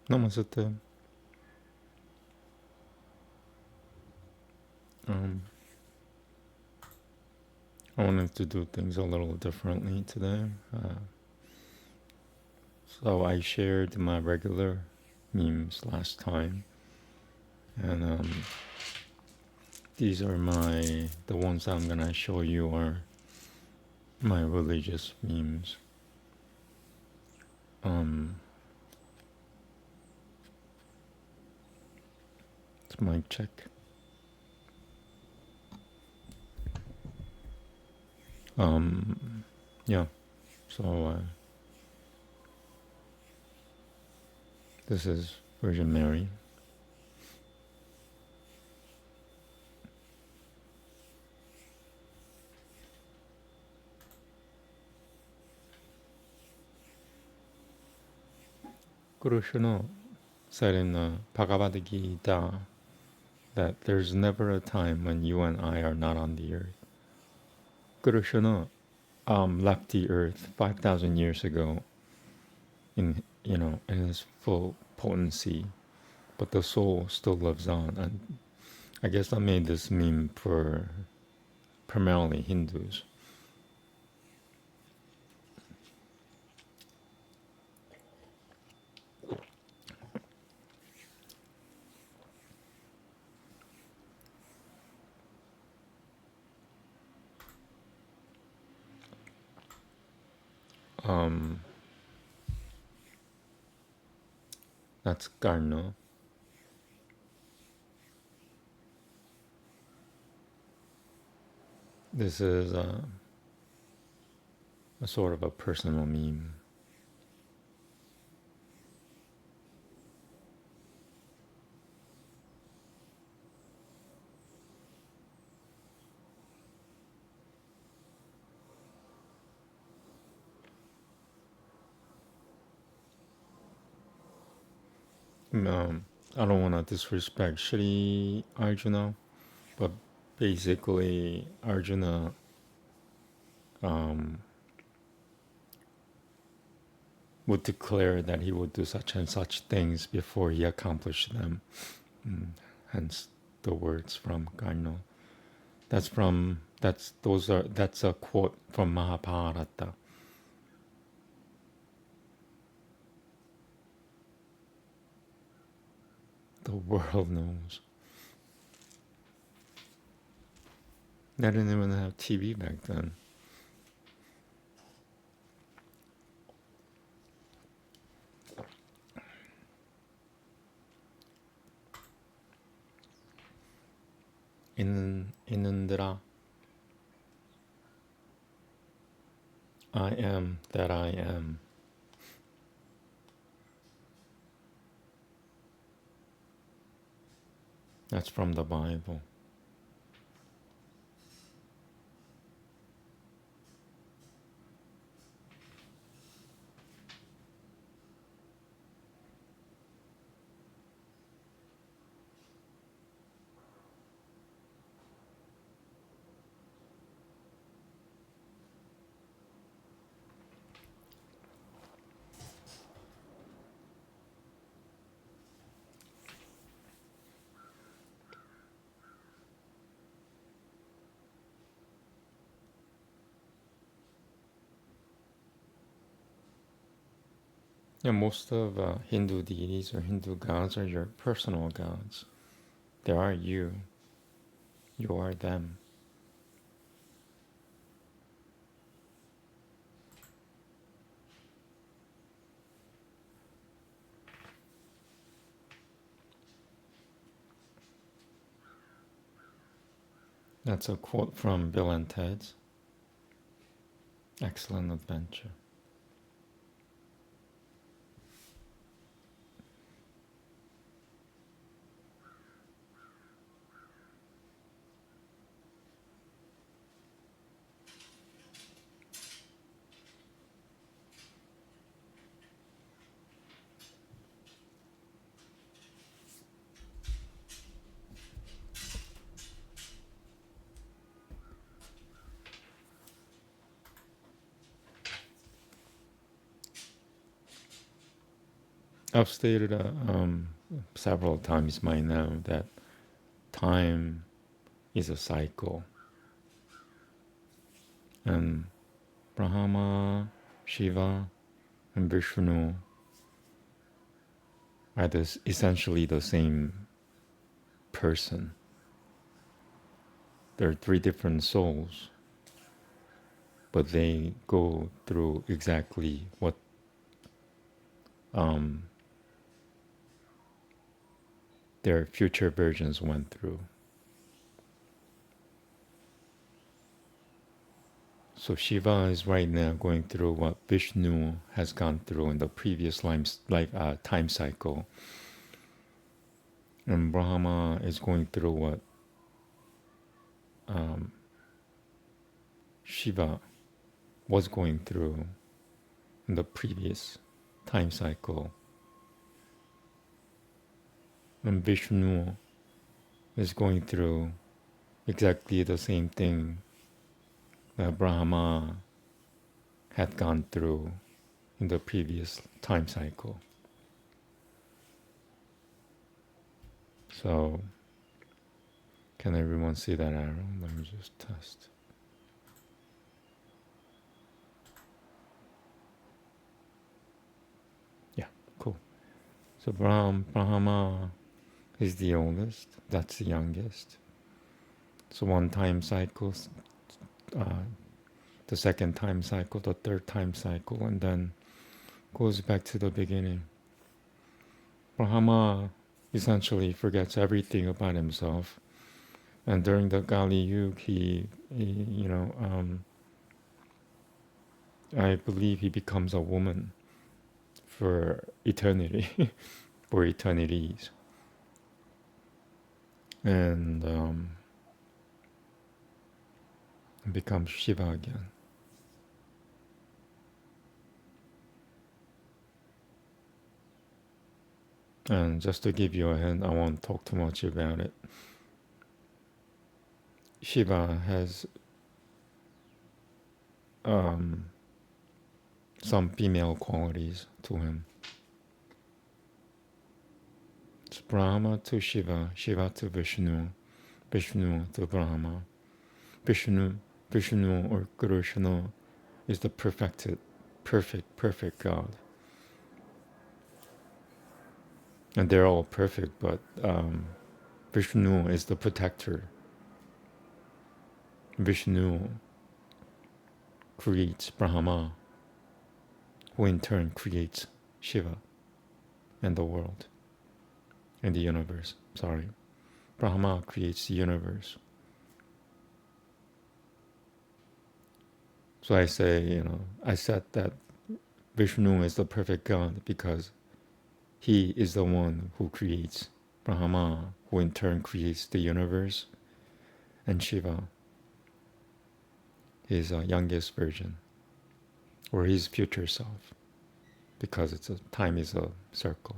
Namaste. Um, I wanted to do things a little differently today. So I shared my regular memes last time, and these are the ones I'm gonna show you are my religious memes. It's mic check. Yeah. So this is Virgin Mary. クルシュの said in the Bhagavad Gita that there's never a time when you and I are not on the earth. Krishna left the earth 5,000 years ago in his full potency, but the soul still lives on. And I guess I made this meme for primarily Hindus. That's Karna. This is a sort of a personal meme. I don't want to disrespect Shri Arjuna, but basically Arjuna would declare that he would do such and such things before he accomplished them. Hence the words from Karna. That's a quote from Mahabharata. The world knows. They didn't even have TV back then. Inandra, I am that I am. That's from the Bible. Yeah, most of Hindu deities or Hindu gods are your personal gods. They are you. You are them. That's a quote from Bill and Ted's Excellent Adventure. I've stated several times by now that time is a cycle, and Brahma, Shiva, and Vishnu are essentially the same person. They're three different souls, but they go through exactly what their future versions went through. So Shiva is right now going through what Vishnu has gone through in the previous time cycle, and Brahma is going through what Shiva was going through in the previous time cycle, and Vishnu is going through exactly the same thing that Brahma had gone through in the previous time cycle. So, can everyone see that arrow? Let me just test. Yeah, cool. So Brahma is the oldest, that's the youngest. So one time cycle, the second time cycle, the third time cycle, and then goes back to the beginning. Brahma essentially forgets everything about himself, and during the Kali Yuga, I believe he becomes a woman for eternity, for eternities, and becomes Shiva again. And just to give you a hint, I won't talk too much about it. Shiva has some female qualities to him. It's Brahma to Shiva, Shiva to Vishnu, Vishnu to Brahma. Vishnu or Krishna is the perfect God. And they're all perfect, but Vishnu is the protector. Vishnu creates Brahma, who in turn creates Shiva and the world and the universe. Sorry. Brahma creates the universe. So I say, I said that Vishnu is the perfect God because he is the one who creates Brahma, who in turn creates the universe, and Shiva, his youngest version, or his future self, because time is a circle.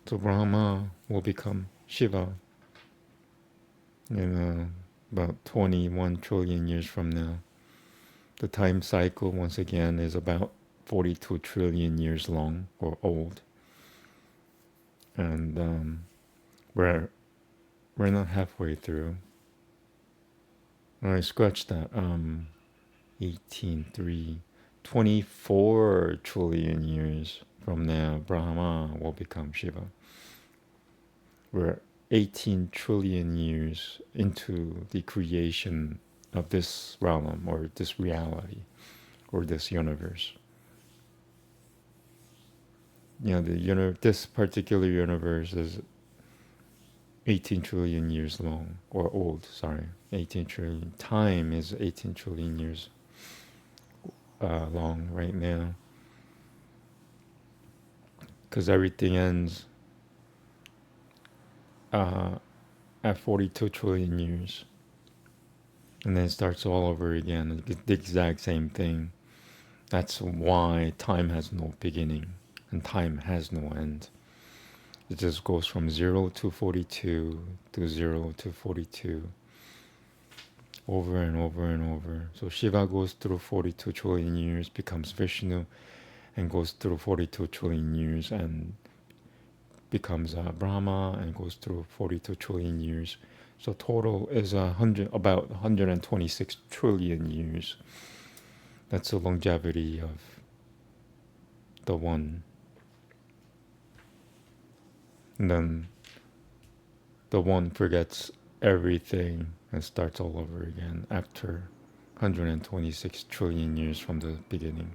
So Brahma will become Shiva in about 21 trillion years from now. The time cycle, once again, is about 42 trillion years long or old. And we're not halfway through. I scratched that. 18.3, 24 trillion years from now, Brahma will become Shiva. We're 18 trillion years into the creation of this realm or this reality or this universe. This particular universe is 18 trillion years long or old, sorry. 18 trillion. Time is 18 trillion years long right now. Because everything ends at 42 trillion years. And then it starts all over again. The exact same thing. That's why time has no beginning and time has no end. It just goes from 0 to 42 to 0 to 42 over and over and over. So Shiva goes through 42 trillion years, becomes Vishnu, and goes through 42 trillion years and becomes Brahma and goes through 42 trillion years. So total is about 126 trillion years. That's the longevity of the one. And then the one forgets everything and starts all over again after 126 trillion years from the beginning.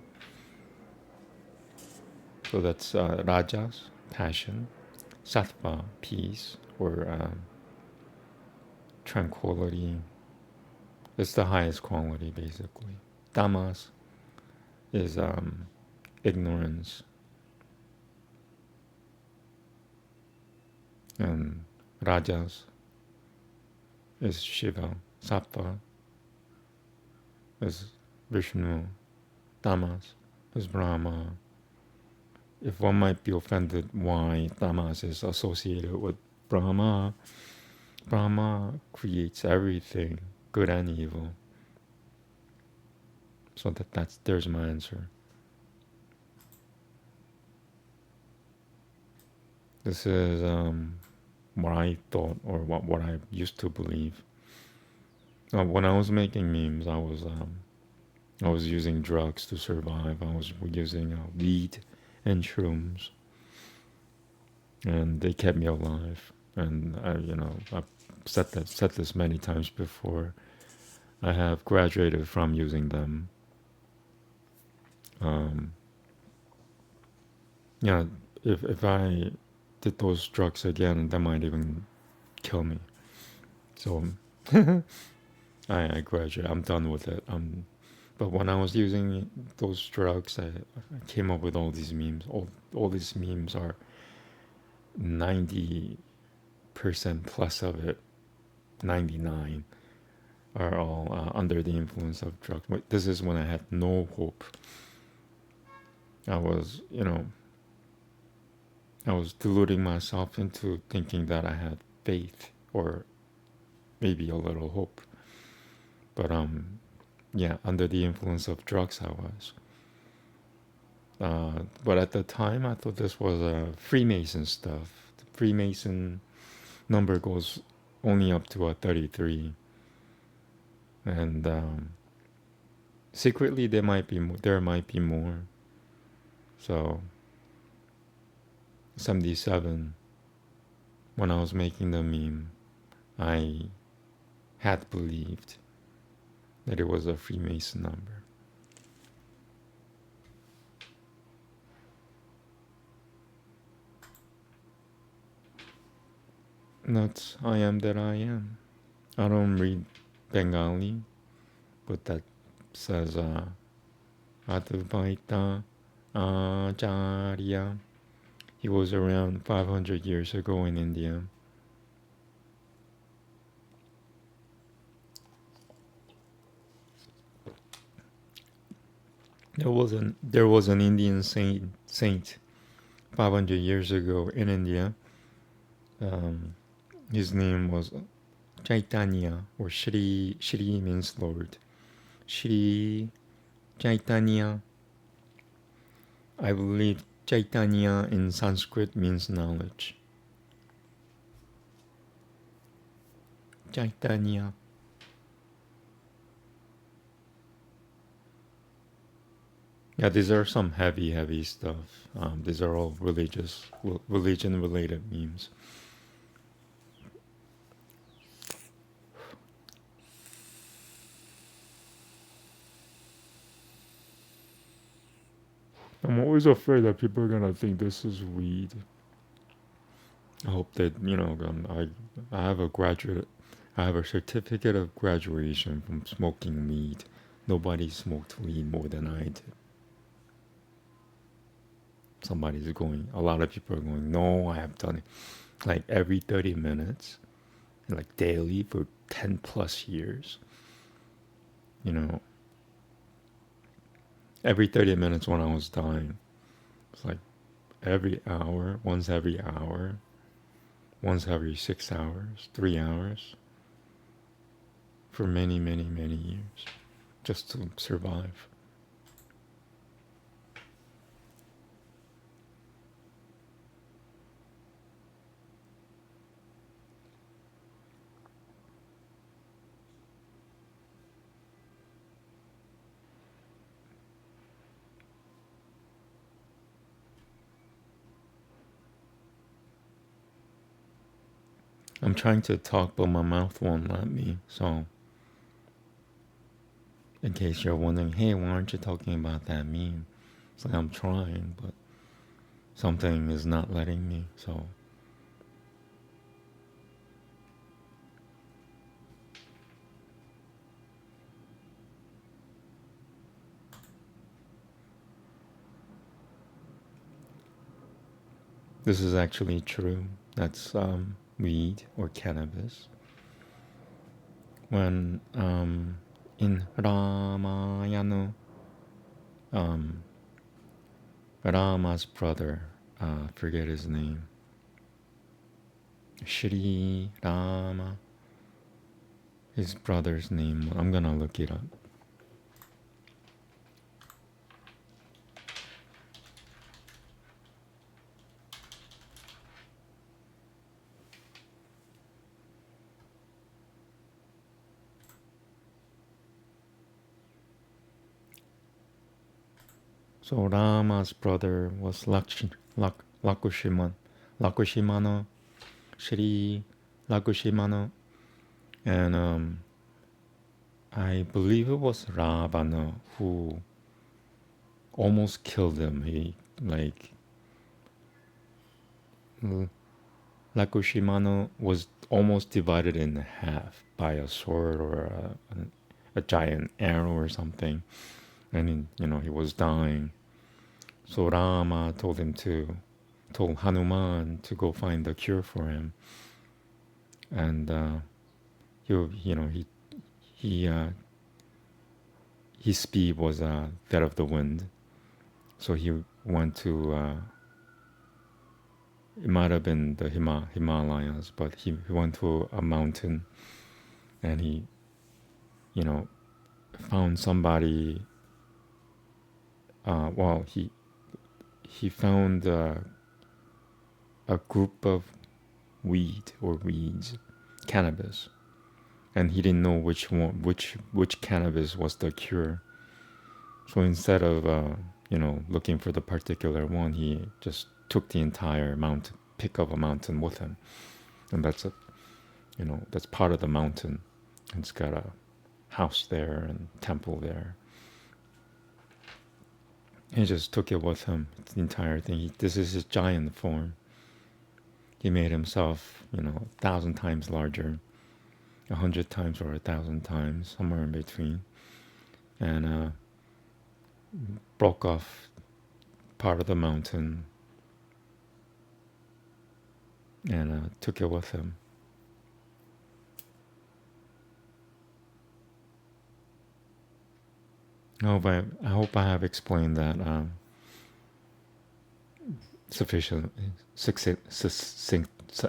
So that's Rajas, passion, Sattva, peace, or tranquility. It's the highest quality, basically. Tamas is ignorance, and Rajas is Shiva, Sattva is Vishnu, Tamas is Brahma. If one might be offended why Tamas is associated with Brahma, Brahma creates everything, good and evil. So there's my answer. This is what I thought, or what I used to believe. When I was making memes, I was using drugs to survive. I was using weed and shrooms, and they kept me alive. And I've said this many times before. I have graduated from using them. Yeah, if I did those drugs again, that might even kill me. So I graduated. I'm done with it. But when I was using those drugs, I came up with all these memes. All these memes are 90% plus of it, 99 are all under the influence of drugs. This is when I had no hope. I was deluding myself into thinking that I had faith or maybe a little hope. But yeah, under the influence of drugs I was. But at the time I thought this was Freemason stuff. The Freemason number goes only up to 33. And secretly there might be more. So 77, when I was making the meme, I had believed that it was a Freemason number. That's I am that I am. I don't read Bengali, but that says Advaita Acharya. He was around 500 years ago in India. There was an Indian saint 500 years ago in India. His name was Chaitanya, or Shri. Shri means Lord. Shri Chaitanya. I believe Chaitanya in Sanskrit means knowledge. Chaitanya. Yeah, these are some heavy stuff. These are all religion-related memes. I'm always afraid that people are gonna think this is weed. I hope that I have a certificate of graduation from smoking weed. Nobody smoked weed more than I did. A lot of people are going, no, I have done it like every 30 minutes, like daily for 10 plus years. Every 30 minutes when I was dying, it's like every hour, once every 6 hours, 3 hours, for many years, just to survive. I'm trying to talk, but my mouth won't let me. So, in case you're wondering, hey, why aren't you talking about that meme? It's like I'm trying, but something is not letting me. So, this is actually true. That's weed or cannabis. When in Ramayana, um, Rama's brother, forget his name, Shri Rama, his brother's name, I'm gonna look it up. So Rama's brother was Lakushimana, Lakushimana, Shri Lakushimana, and I believe it was Ravana who almost killed him. He like Lakushimana was almost divided in half by a sword or a giant arrow or something, and he was dying. So Rama told Hanuman to go find the cure for him, and he his speed was that of the wind, so he went to it might have been the Himalayas, but he went to a mountain, and he you know found somebody. Well, he found a group of weeds, cannabis, and he didn't know which cannabis was the cure. So instead of looking for the particular one, he just took the entire mountain, pick of a mountain with him, and that's part of the mountain. It's got a house there and temple there. He just took it with him, the entire thing. This is his giant form. He made himself, 1,000 times larger, 100 times or 1,000 times, somewhere in between, and broke off part of the mountain and took it with him. I hope I have explained that sufficiently, succinct.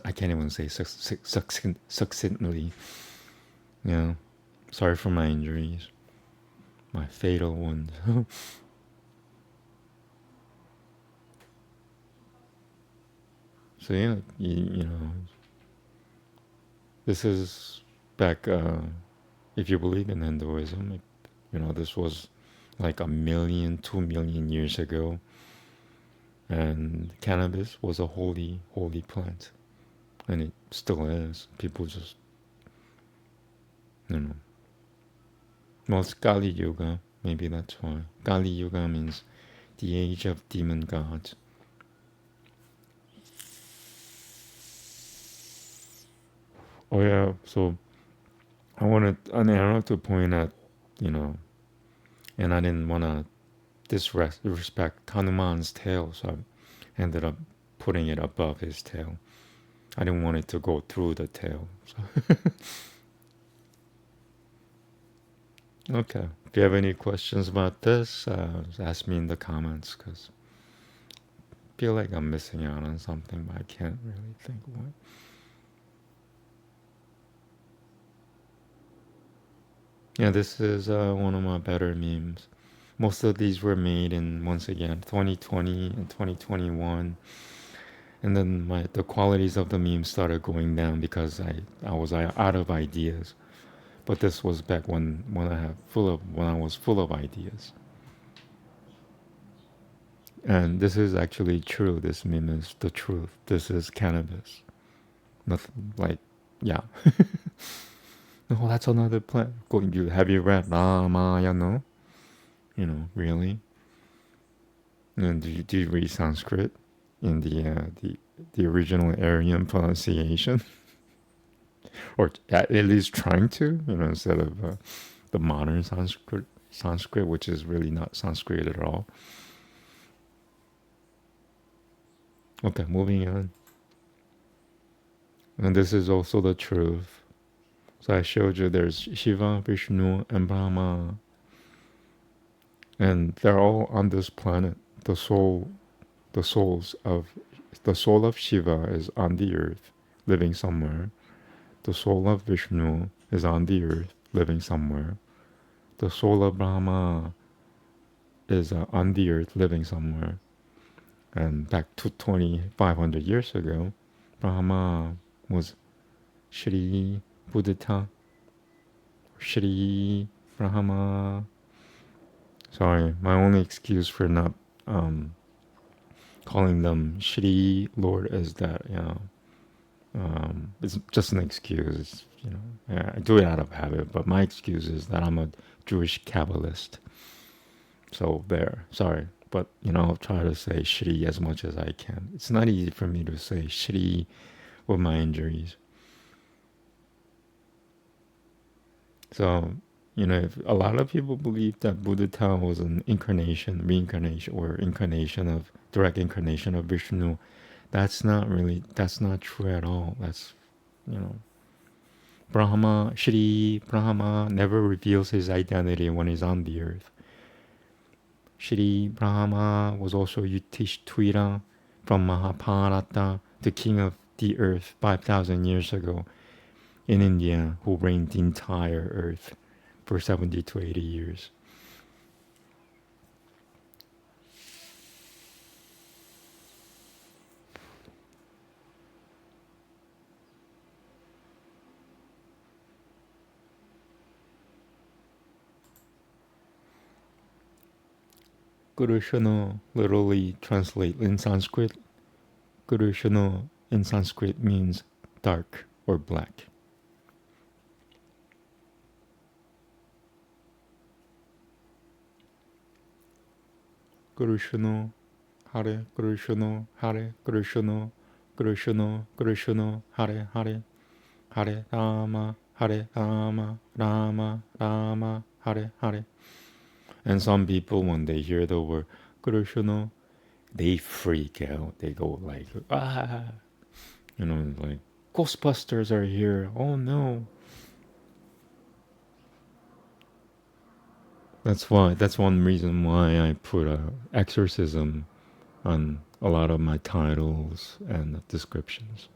I can't even say succinctly. Sorry for my injuries, my fatal wound. So this is back. If you believe in Hinduism, this was like 1 million, 2 million years ago, and cannabis was a holy plant, and it still is. People just, well, it's Kali Yuga. Maybe that's why. Kali Yuga means the age of demon gods. Oh yeah, so I wanted an arrow to point at, and I didn't want to disrespect Hanuman's tail, so I ended up putting it above his tail. I didn't want it to go through the tail. So. Okay, if you have any questions about this, ask me in the comments, because I feel like I'm missing out on something, but I can't really think what. Yeah, this is one of my better memes. Most of these were made in, once again, 2020 and 2021. And then the qualities of the memes started going down because I was out of ideas. But this was back when I was full of ideas. And this is actually true. This meme is the truth. This is cannabis. Nothing like Yeah. Oh, that's another planet. Have you read Ramayana? Really? And do you read Sanskrit in the original Aryan pronunciation, or at least trying to, instead of the modern Sanskrit, which is really not Sanskrit at all. Okay, moving on. And this is also the truth. So I showed you there's Shiva, Vishnu, and Brahma, and they're all on this planet. The soul, the souls of the soul of Shiva is on the earth, living somewhere. The soul of Vishnu is on the earth, living somewhere. The soul of Brahma is on the earth, living somewhere. And back to 2,500 years ago, Brahma was Shri Buddha, Shri Brahma. Sorry, my only excuse for not calling them Shri Lord is that, it's just an excuse. I do it out of habit, but my excuse is that I'm a Jewish Kabbalist. So there, sorry. But, I'll try to say Shri as much as I can. It's not easy for me to say Shri with my injuries. So, if a lot of people believe that Buddha was an incarnation, reincarnation, or direct incarnation of Vishnu, that's not true at all. That's, you know, Brahma, Shri Brahma never reveals his identity when he's on the earth. Shri Brahma was also Yudhishthira from Mahabharata, the king of the earth 5,000 years ago in India, who reigned the entire earth for 70 to 80 years. Kurushana literally translate in Sanskrit. Kurushana in Sanskrit means dark or black. Kurushana, Hare Kurushana, Hare Kurushana, Kurushana, Kurushana, Hare Hare, Hare Rama, Hare Rama, Rama Rama, Hare Hare. And some people, when they hear the word Kurushana, they freak out. They go like, ah, like Ghostbusters are here. Oh no. That's why. That's one reason why I put exorcism on a lot of my titles and descriptions.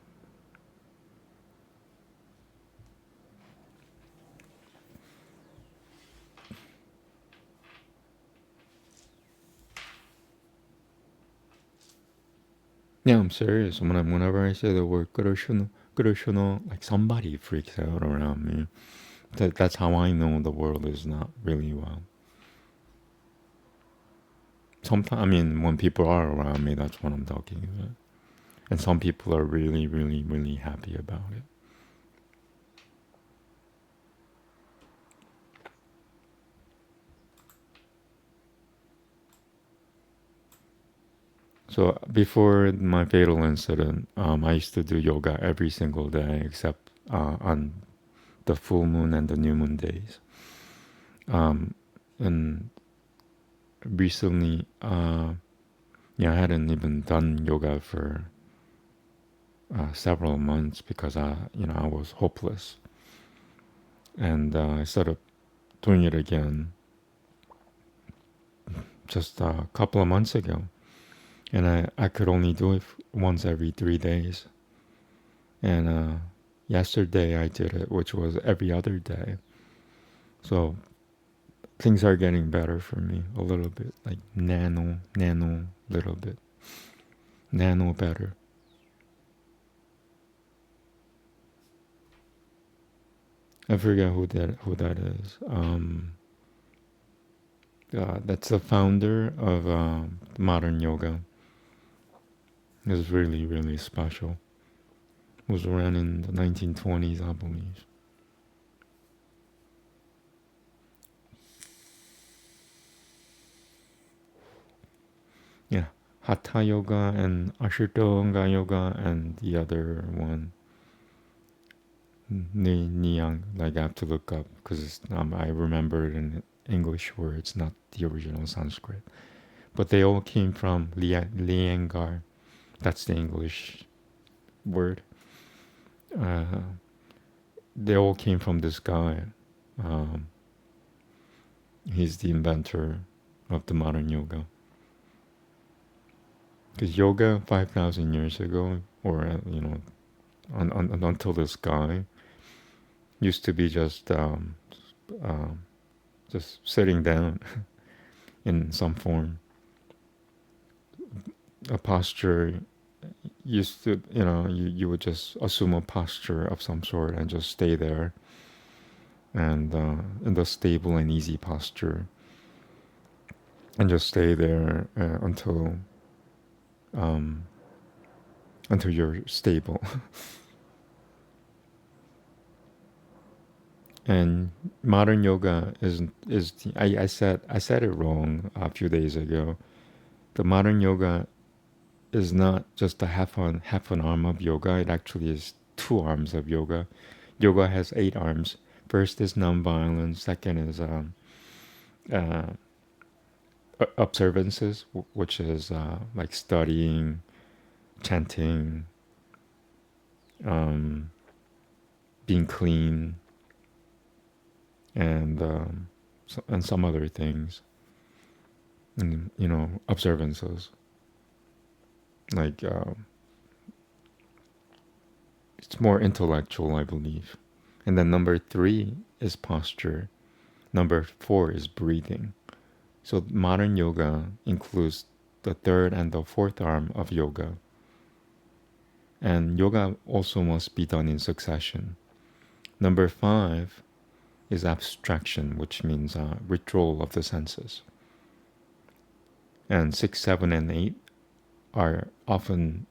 Yeah, I'm serious. Whenever I say the word Kuroshino, like somebody freaks out around me. That's how I know the world is not really well. Sometimes, I mean, when people are around me, that's what I'm talking about. And some people are really, really, really happy about it. So before my fatal incident, I used to do yoga every single day except on the full moon and the new moon days. And recently, I hadn't even done yoga for several months because I was hopeless, and I started doing it again just a couple of months ago, and I could only do it once every 3 days, and yesterday I did it, which was every other day. So things are getting better for me a little bit, like nano, little bit, nano better. I forget who that is. That's the founder of modern yoga. It's really, really special. Was around in the 1920s, I believe. Yeah, Hatha Yoga and Ashtanga Yoga and the other one, Niyang. Like I have to look up because I remember it in English words, not the original Sanskrit. But they all came from Liengar. That's the English word. Uh, they all came from this guy. Um, he's the inventor of the modern yoga. Because yoga 5,000 years ago, or until this guy, used to be um, just sitting down in some form. A posture used to, you would just assume a posture of some sort and just stay there, and in the stable and easy posture, and just stay there um, until you're stable. And modern yoga I said it wrong a few days ago. The modern yoga is not just a half an arm of yoga. It actually is 2 arms of yoga. Yoga has 8 arms. First is non-violence. Second is uh, observances, which is like studying, chanting, um, being clean, and and some other things, and observances like it's more intellectual, I believe. And then number 3 is posture. Number 4 is breathing. So modern yoga includes the third and the fourth arm of yoga. And yoga also must be done in succession. Number 5 is abstraction, which means withdrawal of the senses. And 6, 7, and 8 are often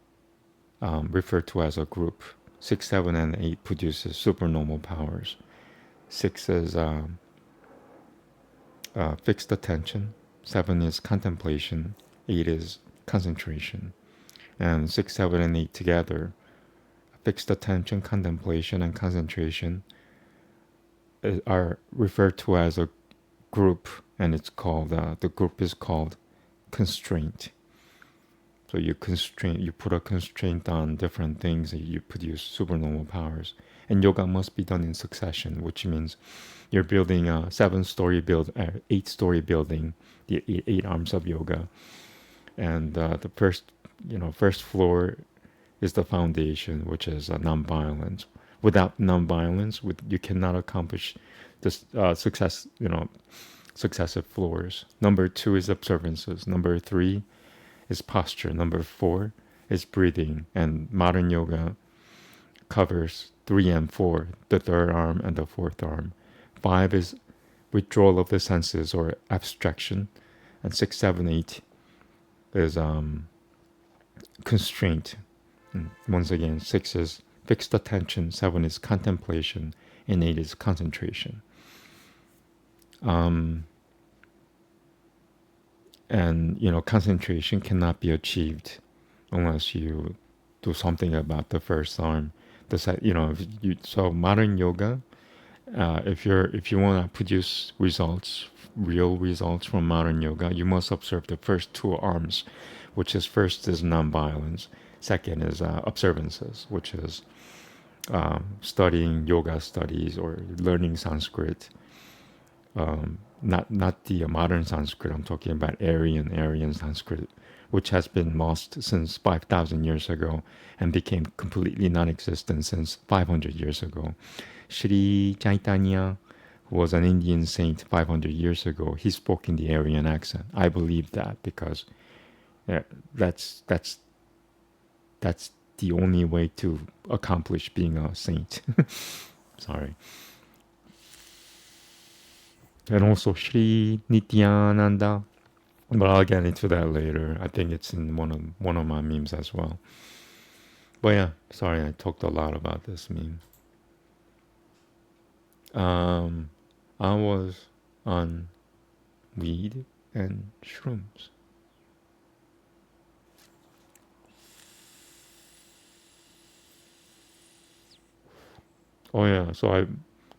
referred to as a group. 6, 7, and 8 produces supernormal powers. 6 is fixed attention. 7 is contemplation. 8 is concentration. And 6, 7, and 8 together, fixed attention, contemplation, and concentration, are referred to as a group, and it's called the group is called constraint. So you put a constraint on different things, and you produce supernormal powers. And yoga must be done in succession, which means you're building a 8-story building, the 8 arms of yoga, and the first floor is the foundation, which is non-violence. Without non-violence, you cannot accomplish this successive floors. Number 2 is observances. Number 3 is posture. Number 4 is breathing. And modern yoga covers 3 and 4, the third arm and the fourth arm. 5 is withdrawal of the senses or abstraction. And 6, 7, 8 is constraint. And once again, 6 is fixed attention, 7 is contemplation, and 8 is concentration. And concentration cannot be achieved unless you do something about the first arm. So modern yoga, if you want to produce real results from modern yoga, you must observe the first 2 arms, which is first is non-violence, second is observances, which is studying yoga studies or learning Sanskrit. Not the modern Sanskrit. I'm talking about Aryan Sanskrit, which has been lost since 5,000 years ago and became completely non-existent since 500 years ago. Sri Chaitanya, who was an Indian saint 500 years ago, he spoke in the Aryan accent. I believe that because that's the only way to accomplish being a saint. Sorry. And also Sri Nityananda, but I'll get into that later. I think it's in one of my memes as well. But yeah, sorry, I talked a lot about this meme. Um, I was on weed and shrooms. Oh yeah, so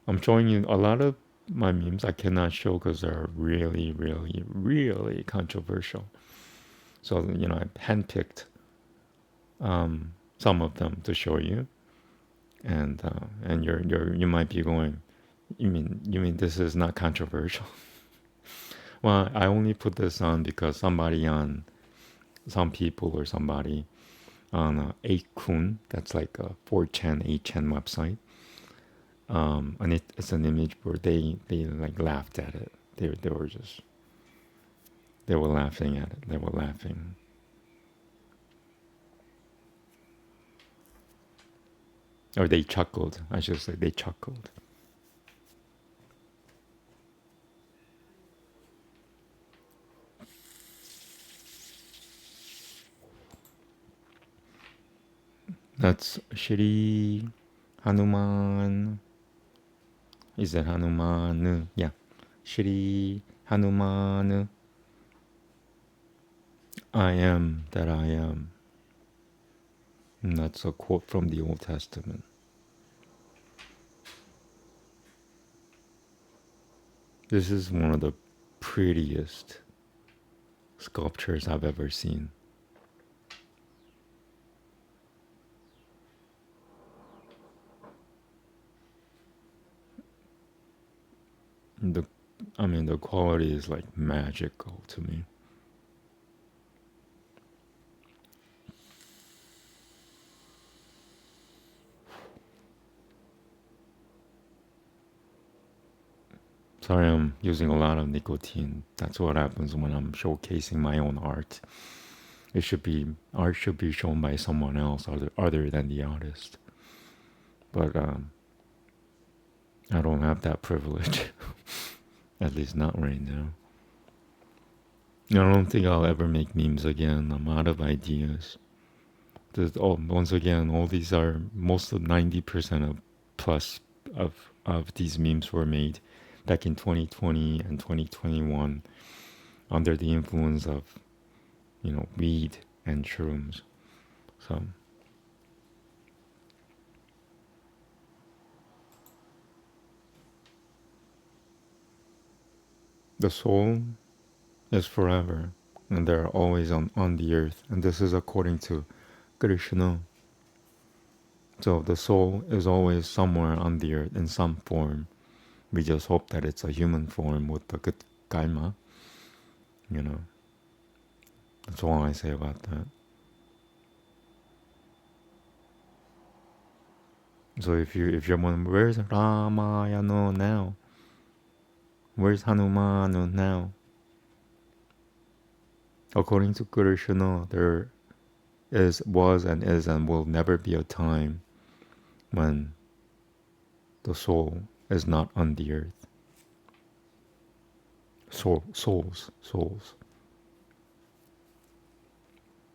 I'm showing you a lot of my memes. I cannot show because they're really, really, really controversial. So I handpicked some of them to show you, and you might be going, you mean this is not controversial? Well, I only put this on because some people or somebody on 8kun, that's like a 4chan, 8chan website, and it's an image where they like laughed at it. They were just they were laughing at it. They were laughing. Or they chuckled. I should say they chuckled. That's Shri Hanuman. Is it Hanuman? Yeah. Shri Hanuman. I am that I am. And that's a quote from the Old Testament. This is one of the prettiest sculptures I've ever seen. The the quality is like magical to me. Sorry, I'm using a lot of nicotine. That's what happens when I'm showcasing my own art. Art should be shown by someone else other than the artist. But I don't have that privilege. At least not right now. I don't think I'll ever make memes again. I'm out of ideas. Once again, all these are most of 90% of plus of these memes were made back in 2020 and 2021 under the influence of weed and shrooms. So the soul is forever, and they're always on the earth. And this is according to Krishna. So the soul is always somewhere on the earth in some form. We just hope that it's a human form with the good karma. You know, that's all I say about that. So if you're wondering, where's Ramayana now? Where's Hanuman now? According to Krishna, there was and is and will never be a time when the soul is not on the earth. Souls.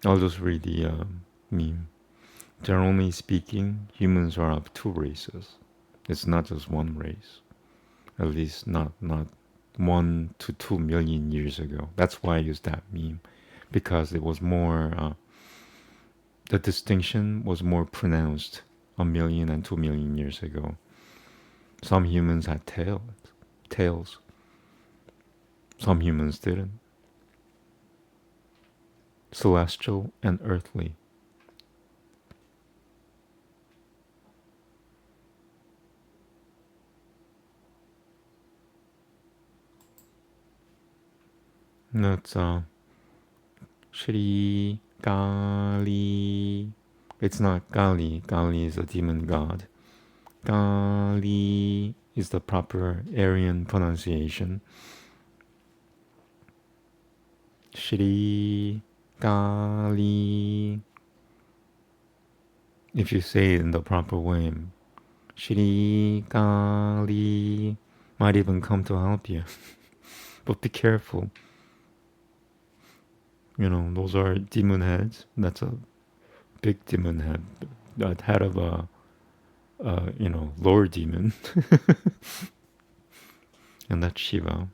I'll just read the meme. Generally speaking, humans are of two races. It's not just one race. At least not 1 to 2 million years ago. That's why I used that meme, because it was more. The distinction was more pronounced 1 million and 2 million years ago. Some humans had tails. Some humans didn't. Celestial and earthly. That's Shri Kali. It's not Kali. Kali is a demon god. Kali is the proper Aryan pronunciation. Shri Kali. If you say it in the proper way, Shri Kali might even come to help you. But be careful. Those are demon heads. That's a big demon head of a lower demon, and that's Shiva.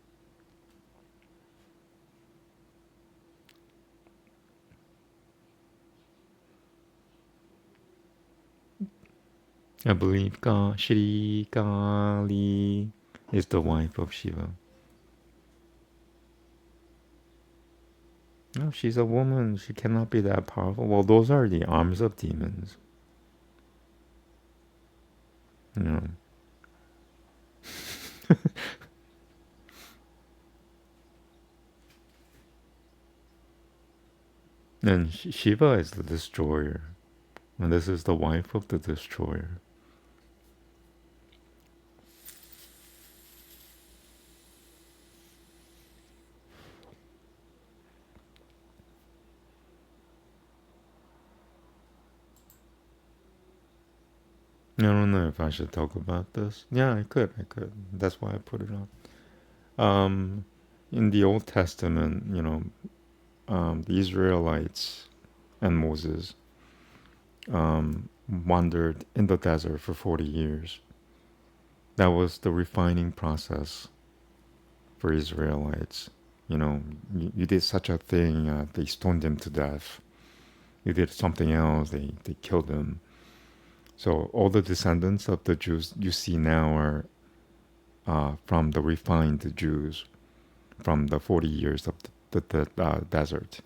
I believe Shri Kali is the wife of Shiva. No, she's a woman. She cannot be that powerful. Well, those are the arms of demons. You know. And Shiva is the destroyer. And this is the wife of the destroyer. I don't know if I should talk about this. Yeah, I could. That's why I put it on. In the Old Testament, the Israelites and Moses wandered in the desert for 40 years. That was the refining process for Israelites. You did such a thing, they stoned him to death. You did something else, they killed him. So all the descendants of the Jews you see now are from the refined Jews from the 40 years of the desert,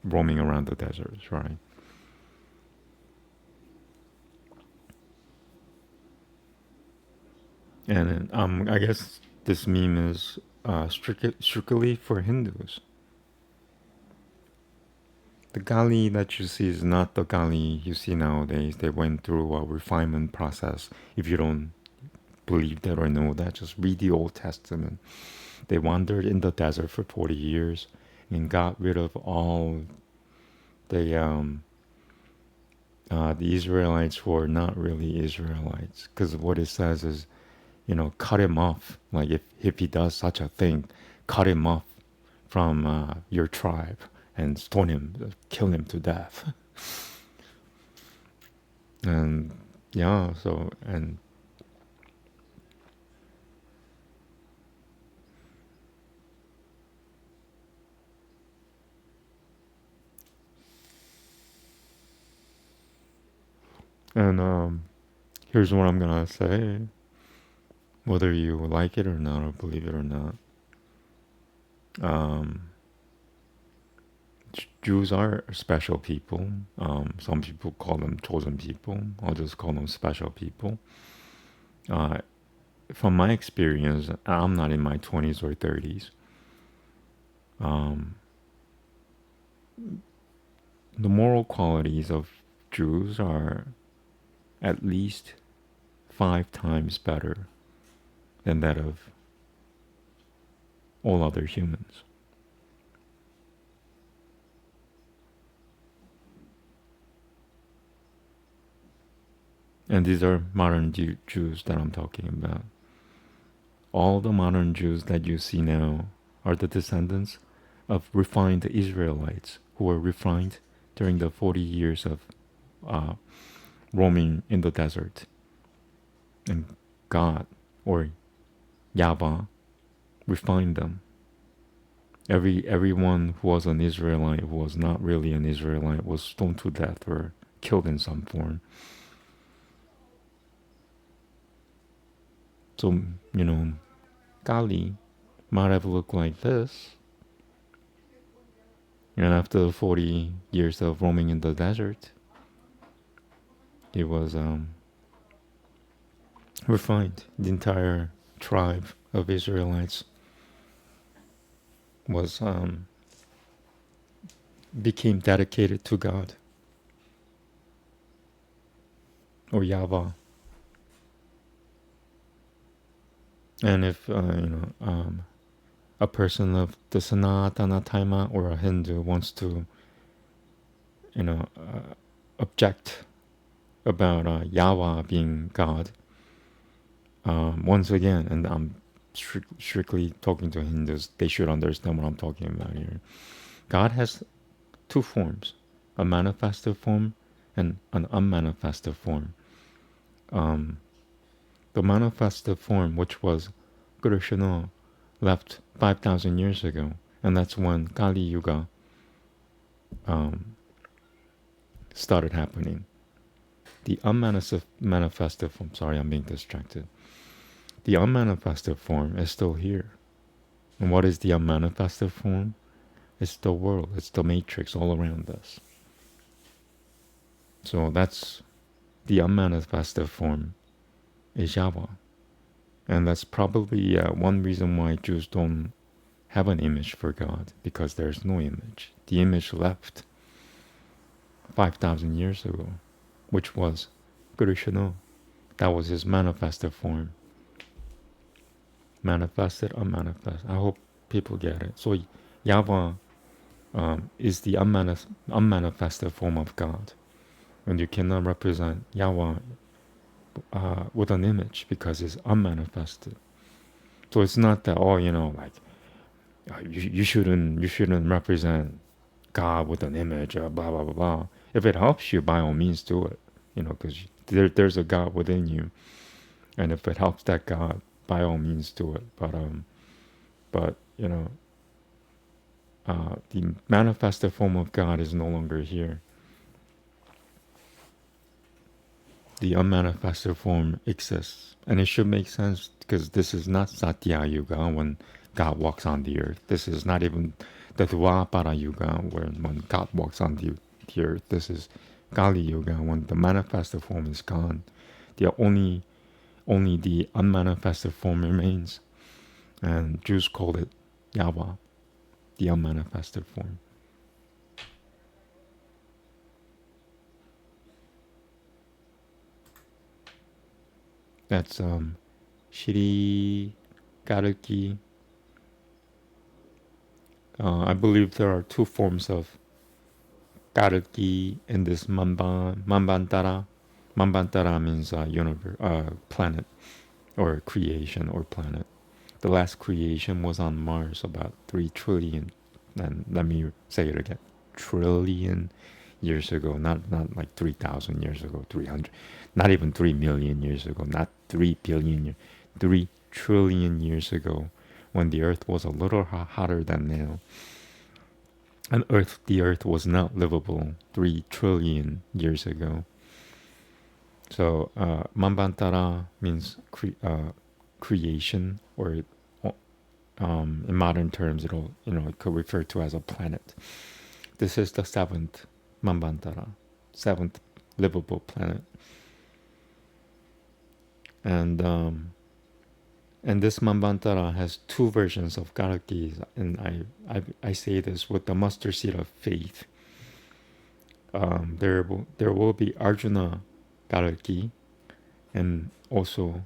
roaming around the desert, right? And I guess this meme is strictly for Hindus. The Kali that you see is not the Kali you see nowadays. They went through a refinement process. If you don't believe that or know that, just read the Old Testament. They wandered in the desert for 40 years and got rid of all the Israelites who are not really Israelites. Because what it says is, cut him off. Like if he does such a thing, cut him off from your tribe and stone him, kill him to death. And yeah, so and here's what I'm gonna say, whether you like it or not, or believe it or not. Jews are special people. Some people call them chosen people. I'll just call them special people. Uh, from my experience, I'm not in my 20s or 30s. Um, the moral qualities of Jews are at least 5 times better than that of all other humans. And these are modern Jews that I'm talking about. All the modern Jews that you see now are the descendants of refined Israelites who were refined during the 40 years of uh, roaming in the desert. And God, or Yahweh, refined them. Everyone who was an Israelite who was not really an Israelite was stoned to death or killed in some form. So, Kali might have looked like this. And after 40 years of roaming in the desert, he was refined. The entire tribe of Israelites was became dedicated to God, or Yahweh. And if a person of the Sanatana Dharma or a Hindu wants to object about Yahweh being God, once again, and I'm strictly talking to Hindus, they should understand what I'm talking about here. God has two forms, a manifested form and an unmanifested form. Um, the manifested form, which was Krishna, left 5,000 years ago, and that's when Kali Yuga um, started happening. The unmanifested form, sorry, I'm being distracted. The unmanifested form is still here. And what is the unmanifested form? It's the world, it's the matrix all around us. So that's the unmanifested form is Yahweh. And that's probably one reason why Jews don't have an image for God, because there's no image. The image left 5,000 years ago, which was Krishna. That was his manifested form. Manifested, unmanifested. I hope people get it. So Yahweh is the unmanifested form of God. And you cannot represent Yahweh with an image because it's unmanifested. So it's not that, oh, like you shouldn't represent God with an image or blah blah blah blah. If it helps you, by all means do it. Because there's a God within you, and if it helps that God, by all means do it. But the manifested form of God is no longer here. The unmanifested form exists, and it should make sense because this is not Satya Yuga when God walks on the earth. This is not even the Dwapara Yuga when God walks on the earth. This is Kali Yuga when the manifested form is gone. The only the unmanifested form remains, and Jews call it Yahweh, the unmanifested form. That's Shri Garuki. I believe there are two forms of Garuki in this Mambantara. Mambantara means universe, planet, or creation, or planet. The last creation was on Mars about 3 trillion, and let me say it again, trillion years ago, not like 3,000 years ago, 300, not even 3 million years ago, not 3 billion, 3 trillion years ago, when the earth was a little hotter than now. And the earth was not livable 3 trillion years ago. So Mambantara means creation, or in modern terms, it could refer to as a planet. This is the 7th Mambantara, 7th livable planet. And this Mambantara has two versions of Garuki, and I say this with the mustard seed of faith. There will be Arjuna Garuki and also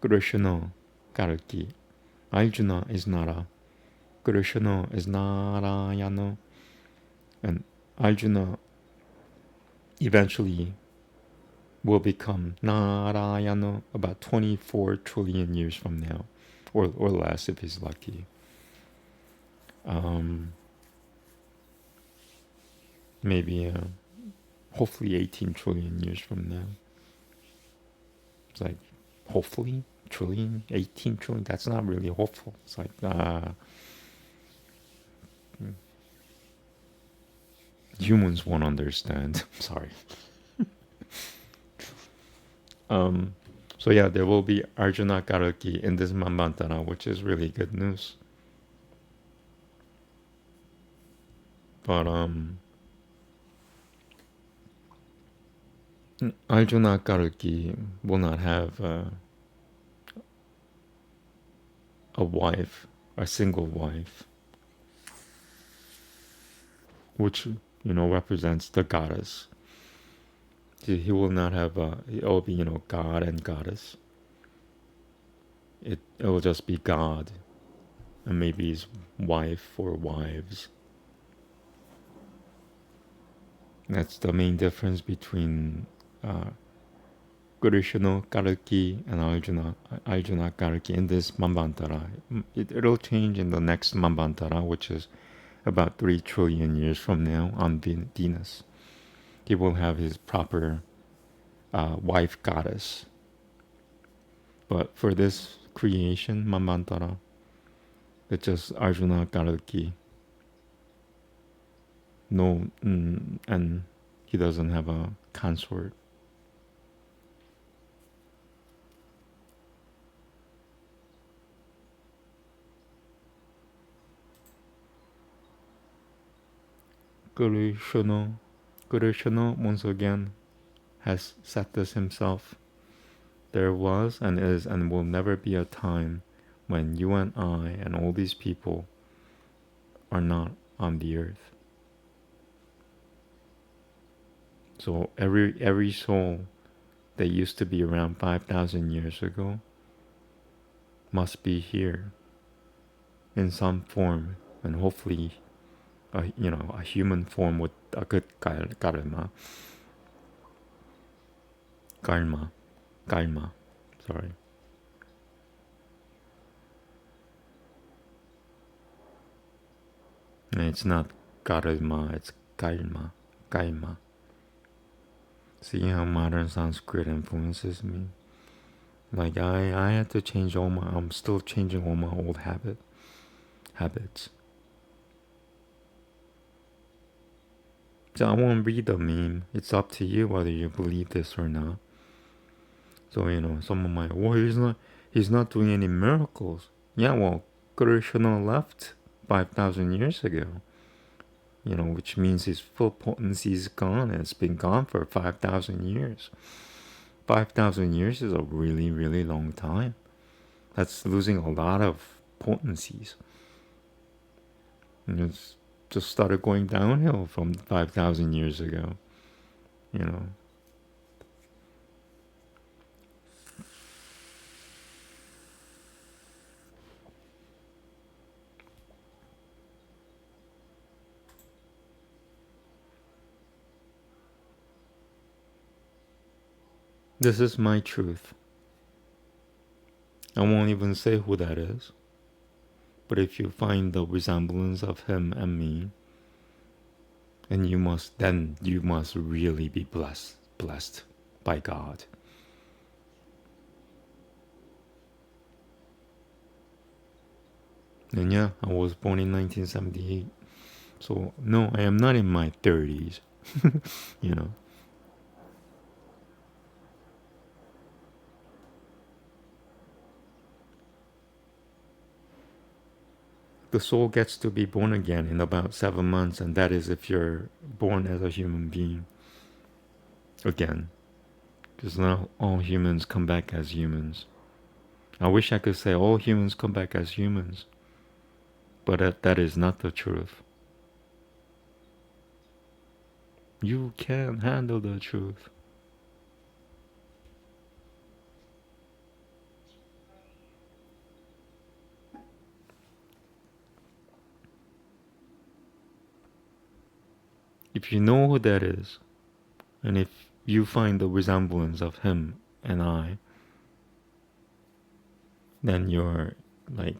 Krishna Garuki. Arjuna is Nara, Krishna is Narayana, and Arjuna eventually will become Narayana about 24 trillion years from now, or less if he's lucky. Maybe hopefully 18 trillion years from now. It's like, hopefully, trillion, 18 trillion, that's not really hopeful. It's like, humans won't understand. Sorry. So yeah, there will be Arjuna Garuki in this Mambantara, which is really good news. But Arjuna Garuki will not have a wife, a single wife, which represents the goddess. He will not have it will be God and goddess. It will just be God, and maybe his wife or wives. That's the main difference between Krishna Garuki and Arjuna Garuki in this Mambantara. It'll change in the next Mambantara, which is about 3 trillion years from now on Venus. he will have his proper wife goddess. But for this creation, Manvantara, it's just Arjuna Garuki. No, and he doesn't have a consort. Krishna, Krishna once again has said this himself. There was and is and will never be a time when you and I and all these people are not on the earth. So every soul that used to be around 5,000 years ago must be here in some form, and hopefully a human form with a good karma. Karma. Sorry. And it's not karma, it's karma. See how modern Sanskrit influences me? Like I had to change I'm still changing all my old habits. So I won't read the meme. It's up to you whether you believe this or not. So, someone might, well, he's not doing any miracles. Yeah, well, Krishna left 5,000 years ago. Which means his full potency is gone, and it's been gone for 5,000 years. 5,000 years is a really, really long time. That's losing a lot of potencies. And it's just started going downhill from 5,000 years ago. This is my truth. I won't even say who that is. But if you find the resemblance of him and me, and you must really be blessed by God. And yeah, I was born in 1978. So no, I am not in my 30s. The soul gets to be born again in about 7 months, and that is if you're born as a human being again. Because not all humans come back as humans. I wish I could say all humans come back as humans, but that is not the truth. You can't handle the truth. If you know who that is, and if you find the resemblance of him and I, then you're like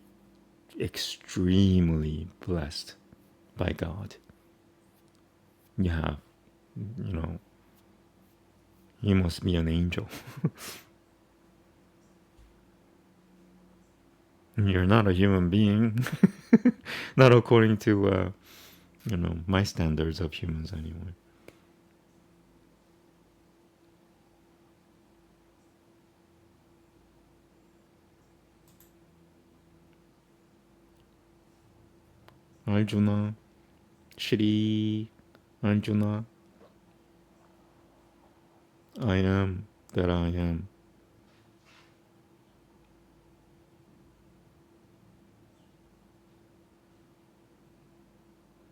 extremely blessed by God. You have, you must be an angel. You're not a human being. Not according to, my standards of humans anyway. Arjuna, Shri Arjuna, I am that I am.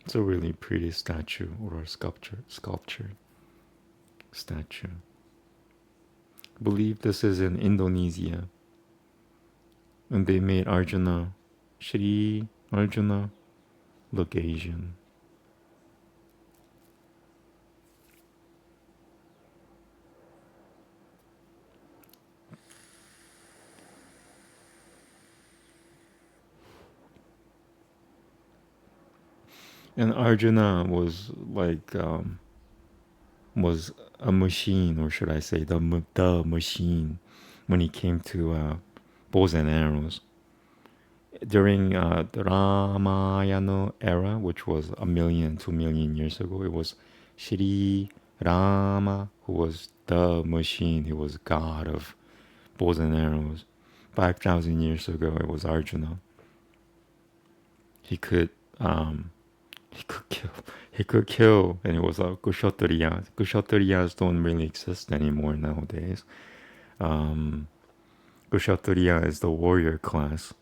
It's a really pretty statue or a sculpture statue. I believe this is in Indonesia. And they made Arjuna, Shri Arjuna, look Asian. And Arjuna was like was a machine, or should I say the machine, when it came to bows and arrows. During the Ramayana era, which was 1,000,000, 2,000,000 years ago, it was Shri Rama who was the machine. He was god of bows and arrows. 5,000 years ago, it was Arjuna. He could um, he could kill. He could kill, and it was a Kshatriya. Kshatriyas don't really exist anymore nowadays. Um, Kshatriya is the warrior class.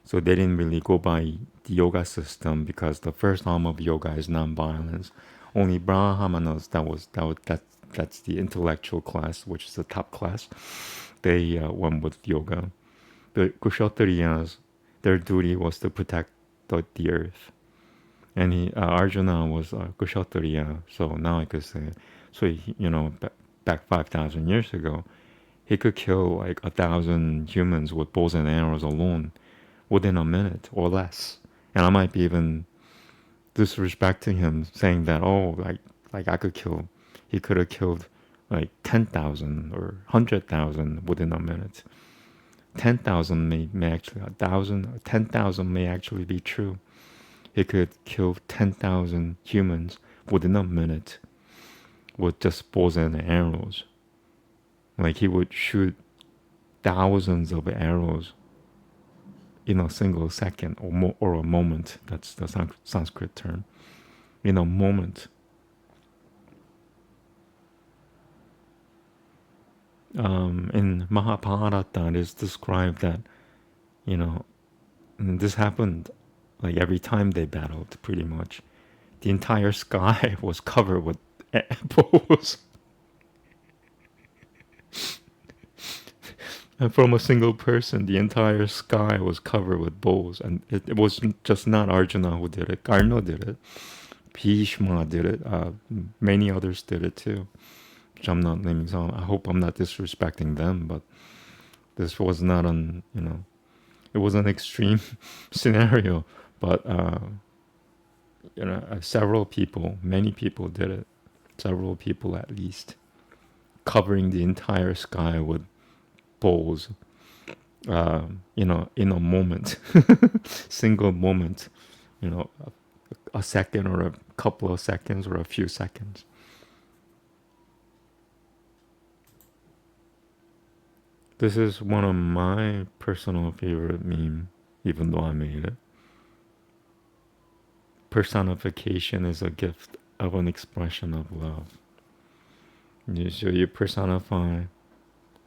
So they didn't really go by the yoga system because the first arm of yoga is non-violence. Only Brahmanas, that's the intellectual class, which is the top class. They went with yoga. The Kshatriyas, their duty was to protect the earth. And Arjuna was a Kshatriya, so now I could say, so back 5,000 years ago, he could kill like 1,000 humans with bows and arrows alone within a minute or less. And I might be even disrespecting him, saying that, oh, like I could kill, he could have killed like 10,000 or 100,000 within a minute. 10,000 may actually, 1,000, 10,000 may actually be true. He could kill 10,000 humans within a minute with just bows and arrows. Like he would shoot thousands of arrows in a single second or a moment. That's the Sanskrit term. In a moment. In Mahabharata, it is described that, and this happened like every time they battled, pretty much. The entire sky was covered with bows. And from a single person, the entire sky was covered with bows. And it was just not Arjuna who did it. Karna did it. Bhishma did it. Many others did it too. Which I'm not naming. So I hope I'm not disrespecting them. But this was not it was an extreme scenario. But several people, many people did it. Several people at least, covering the entire sky with bows. In a moment, single moment, a second or a couple of seconds or a few seconds. This is one of my personal favorite meme, even though I made it. Personification is a gift of an expression of love. So you personify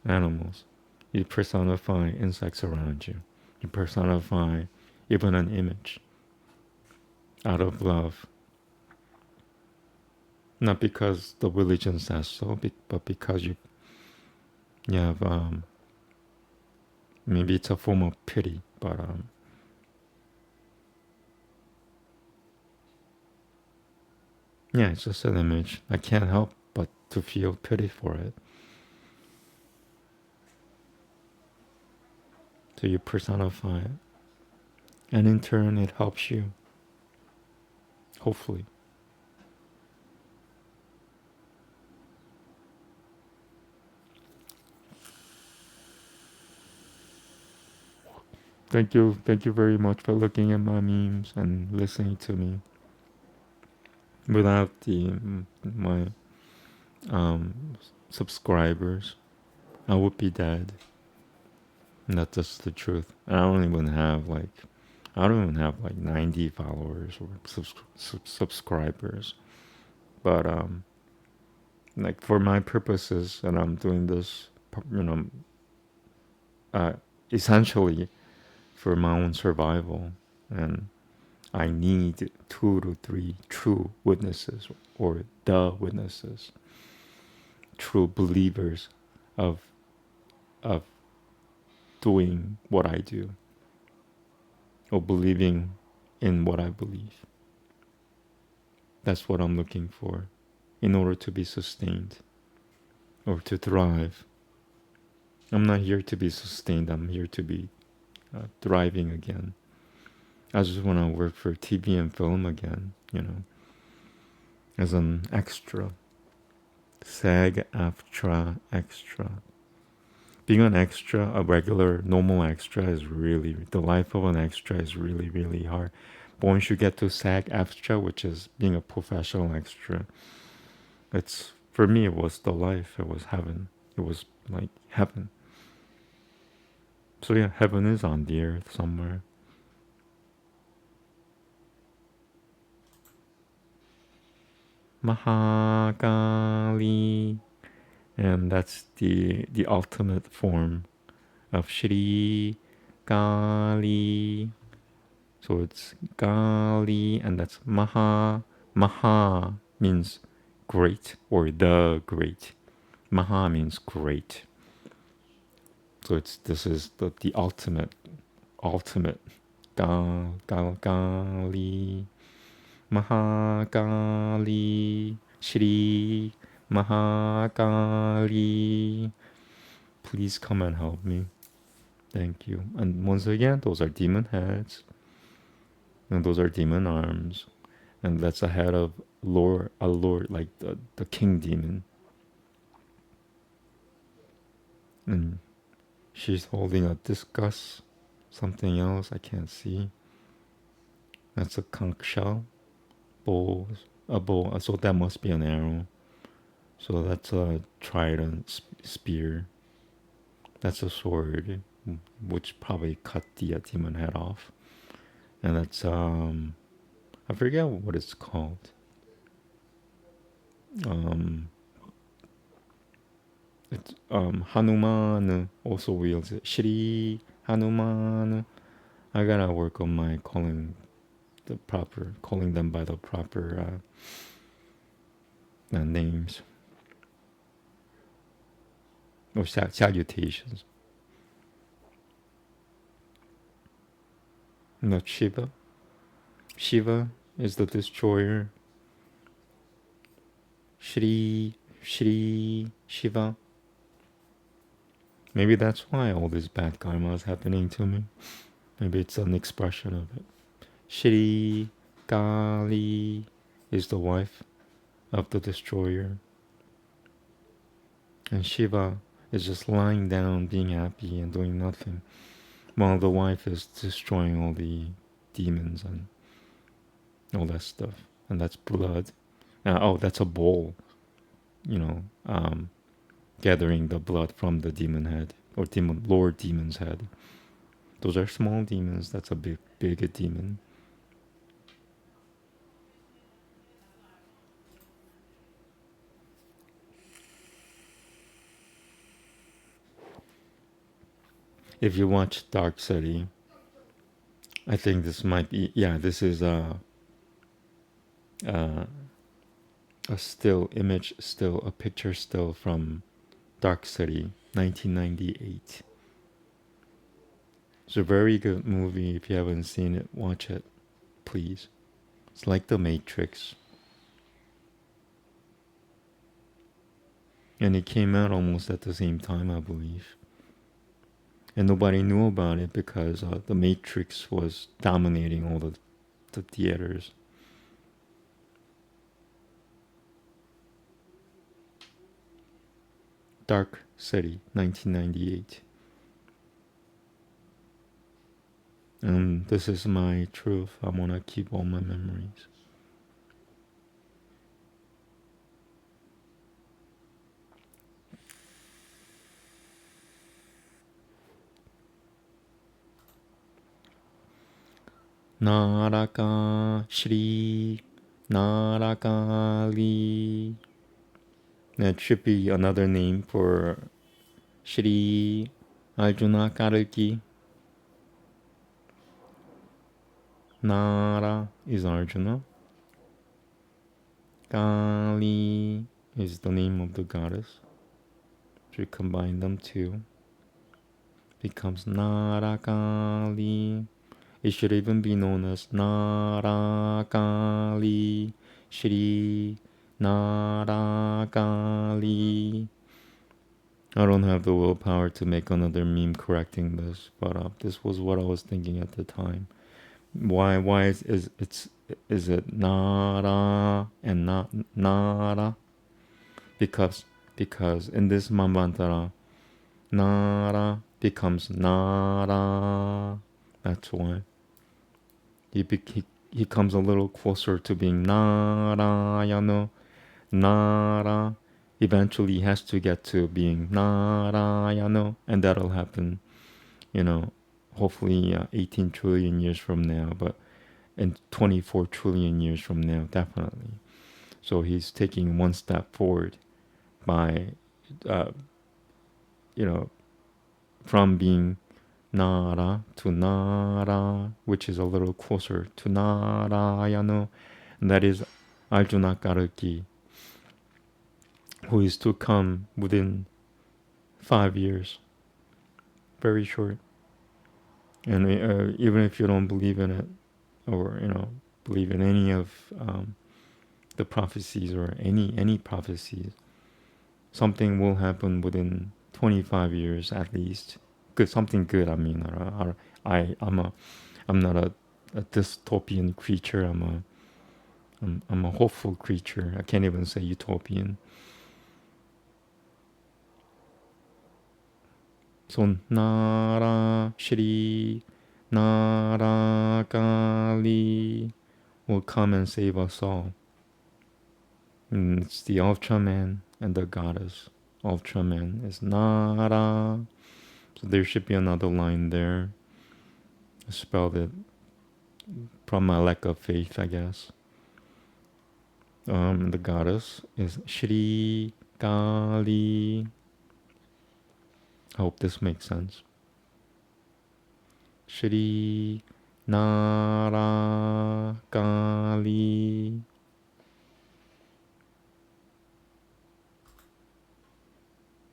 animals. You personify insects around you. You personify even an image out of love. Not because the religion says so, but because you have, maybe it's a form of pity, but yeah, it's just an image. I can't help but to feel pity for it. So you personify it. And in turn, it helps you. Hopefully. Thank you very much for looking at my memes and listening to me. Without my subscribers, I would be dead. And that's just the truth. I don't even have like 90 followers or subscribers. But like for my purposes, and I'm doing this, essentially for my own survival, and I need 2 to 3 true witnesses, or the witnesses, true believers of doing what I do, or believing in what I believe. That's what I'm looking for in order to be sustained or to thrive. I'm not here to be sustained, I'm here to be thriving again. I just want to work for TV and film again, as an extra. SAG-AFTRA extra. Being an extra, a regular, normal extra is really, the life of an extra is really, really hard. But once you get to SAG-AFTRA, which is being a professional extra, it's, for me, it was the life. It was heaven. It was like heaven. So yeah, heaven is on the earth somewhere. Mahakali, and that's the ultimate form of Shri Kali. So it's Kali, and that's Maha. Maha means great or the great. Maha means great. So this is the ultimate Kali. Mahakali, Shri Mahakali. Please come and help me. Thank you. And once again, those are demon heads. And those are demon arms. And that's a head of a lord, like the king demon. And she's holding a discus, something else I can't see. That's a conch shell. Bow, a bow. So that must be an arrow. So that's a trident spear. That's a sword, which probably cut the demon head off. And that's I forget what it's called. It's Hanuman also wields it. Shri Hanuman. I gotta work on my calling them by the proper names or salutations. Not Shiva. Shiva is the destroyer. Shri Shiva. Maybe that's why all this bad karma is happening to me. Maybe it's an expression of it. Shri Kali is the wife of the destroyer. And Shiva is just lying down, being happy and doing nothing, while the wife is destroying all the demons and all that stuff. And that's blood. That's a bowl, gathering the blood from the demon head or Lord Demon's head. Those are small demons. That's a big demon. If you watch Dark City, I think this might be, this is a a picture still from Dark City, 1998. It's a very good movie. If you haven't seen it, watch it, please. It's like The Matrix. And it came out almost at the same time, I believe. And nobody knew about it because The Matrix was dominating all the theaters. Dark City, 1998. And this is my truth. I want to keep all my memories. Naraka Shri Narakali. That should be another name for Shri Arjuna Karaki. Nara is Arjuna. Kali is the name of the goddess. So you combine them two, becomes Narakali. It should even be known as Narakali Shri Narakali. I don't have the willpower to make another meme correcting this, but this was what I was thinking at the time. Why is it Nara and not Nara? because in this Manvantara, Nara becomes Nara. That's why he comes a little closer to being Narayana. Nara. Eventually he has to get to being Narayana, and that'll happen, hopefully 18 trillion years from now, but in 24 trillion years from now, definitely. So he's taking one step forward by, uh, from being Nara to Nara, which is a little closer to Narayana, and that is Arjuna Karuki, who is to come within 5 years. Very short. And even if you don't believe in it, or believe in any of the prophecies or any prophecies, something will happen within 25 years at least. Good, something good. I mean, I'm not a dystopian creature. I'm a hopeful creature. I can't even say utopian. So Nara Shri Nara Kali will come and save us all. And it's the Ultraman and the goddess. Ultraman is Nara. So there should be another line there. I spelled it from my lack of faith, I guess. The goddess is Shri Kali. I hope this makes sense. Shri Nara Kali.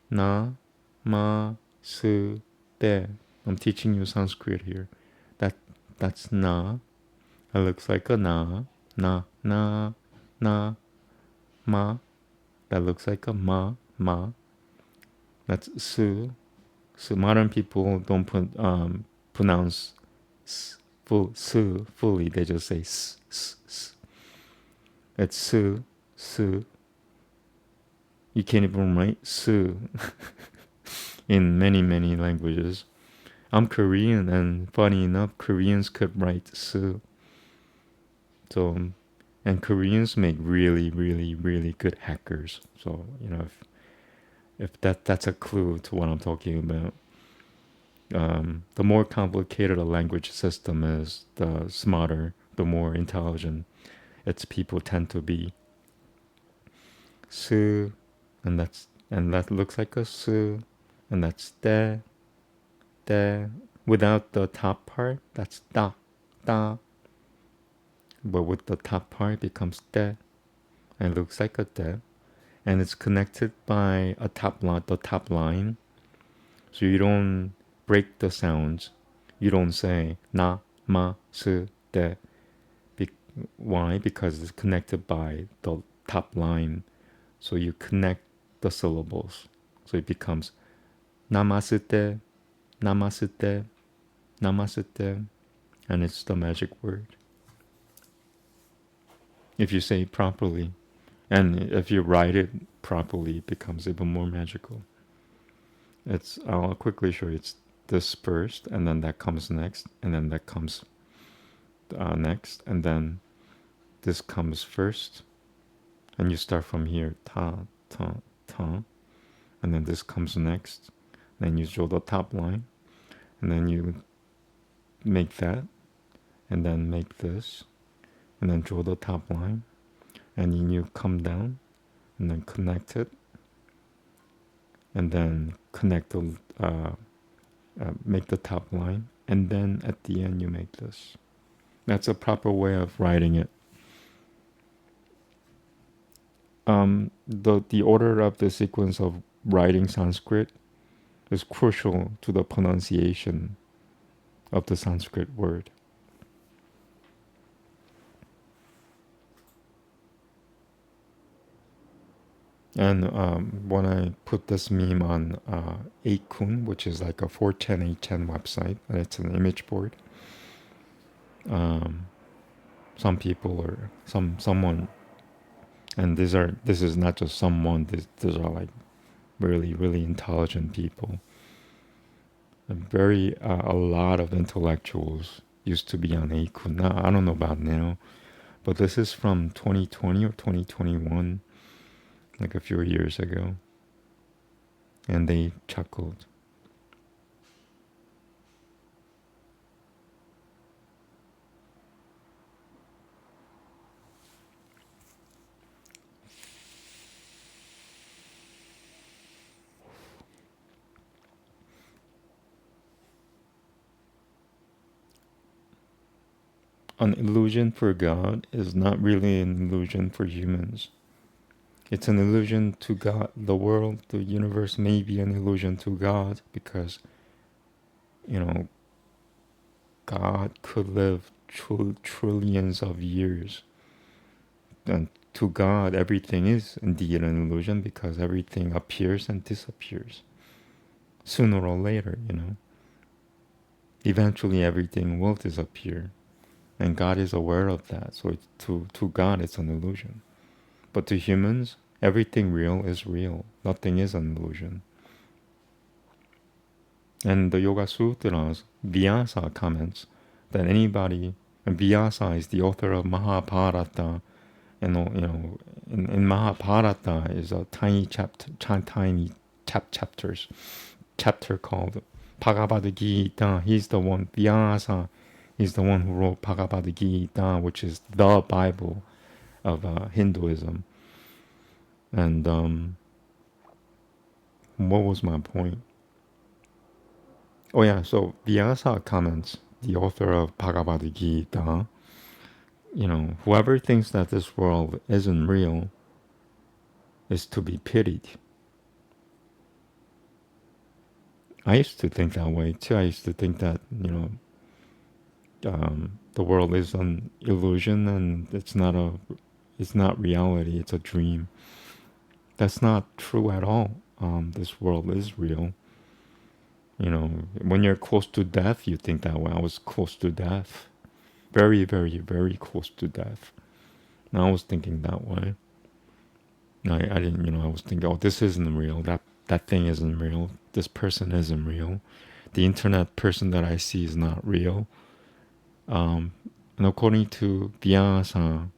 Na ma su de. I'm teaching you Sanskrit here. That's na. It looks like a na. Na na na ma. That looks like a ma. That's su. So modern people don't pronounce su fully. They just say s. It's su. You can't even write su in many languages. I'm Korean, and funny enough, Koreans could write su. So, and Koreans make really good hackers. So if that's a clue to what I'm talking about. The more complicated a language system is, the smarter, the more intelligent its people tend to be. Su, and that looks like a su, and that's de. Without the top part, that's da. But with the top part, it becomes de, and it looks like a de, and it's connected by a top line, the top line. So you don't break the sounds. You don't say na, ma, su, de. Why? Because it's connected by the top line. So you connect the syllables. So it becomes namasute, namasute, namasute, and it's the magic word. If you say it properly, and if you write it properly, it becomes even more magical. I'll quickly show you. It's this first, and then that comes next, and then that comes next, and then this comes first, and you start from here, ta, and then this comes next. Then you draw the top line, and then you make that, and then make this, and then draw the top line, and then you come down, and then connect it, and then connect the make the top line, and then at the end you make this. That's a proper way of writing it. The order of the sequence of writing Sanskrit is crucial to the pronunciation of the Sanskrit word. And when I put this meme on 8kun, which is like a 4chan website, and it's an image board, some people or someone And this is not just someone. These are like really really intelligent people. A lot of intellectuals used to be on Eiku. Now I don't know about now, but this is from 2020 or 2021, like a few years ago, and they chuckled. An illusion for God is not really an illusion for humans. It's an illusion to God. The world, the universe may be an illusion to God because, you know, God could live trillions of years. And to God, everything is indeed an illusion because everything appears and disappears. Sooner or later, eventually everything will disappear. And God is aware of that. So to God, it's an illusion. But to humans, everything real is real. Nothing is an illusion. And the Yoga Sutras, Vyasa comments that anybody, and Vyasa is the author of Mahabharata, and in Mahabharata is a tiny chapters, chapter called Bhagavad Gita. He's the one, Vyasa is the one who wrote Bhagavad Gita, which is the Bible of Hinduism. And what was my point? Oh yeah, so Vyasa comments, the author of Bhagavad Gita, whoever thinks that this world isn't real is to be pitied. I used to think that way too. I used to think that, the world is an illusion and it's not reality, it's a dream. That's not true at all. This world is real. When you're close to death, you think that way. I was close to death. Very, very, very close to death. And I was thinking that way. I didn't, I was thinking, oh, this isn't real. That thing isn't real. This person isn't real. The internet person that I see is not real. And according to Vyasa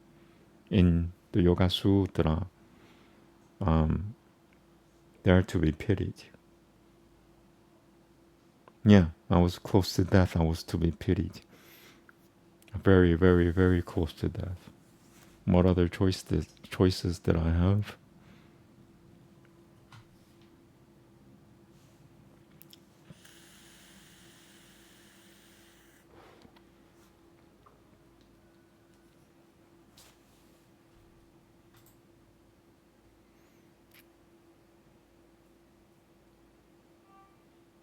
in the Yoga Sutra, they are to be pitied. Yeah, I was close to death. I was to be pitied. Very, very, very close to death. What other choices did I have?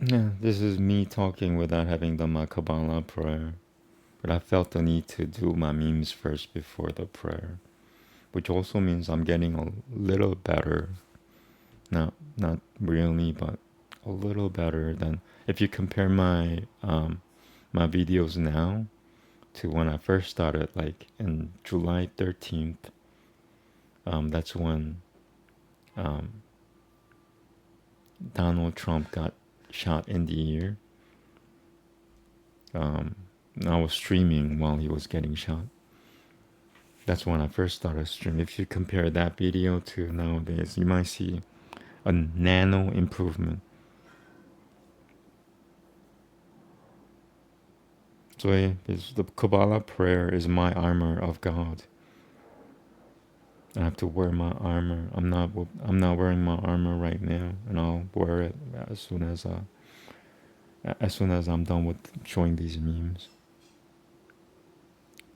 Yeah, this is me talking without having done my Kabbalah prayer. But I felt the need to do my memes first before the prayer, which also means I'm getting a little better. Not really, but a little better than if you compare my my videos now to when I first started, like in July 13th. That's when Donald Trump got shot in the ear. I was streaming while he was getting shot. That's when I first started streaming. If you compare that video to nowadays, you might see a nano improvement. So the Kabbalah prayer is my armor of God. I have to wear my armor. I'm not wearing my armor right now, and I'll wear it as soon as I'm done with showing these memes.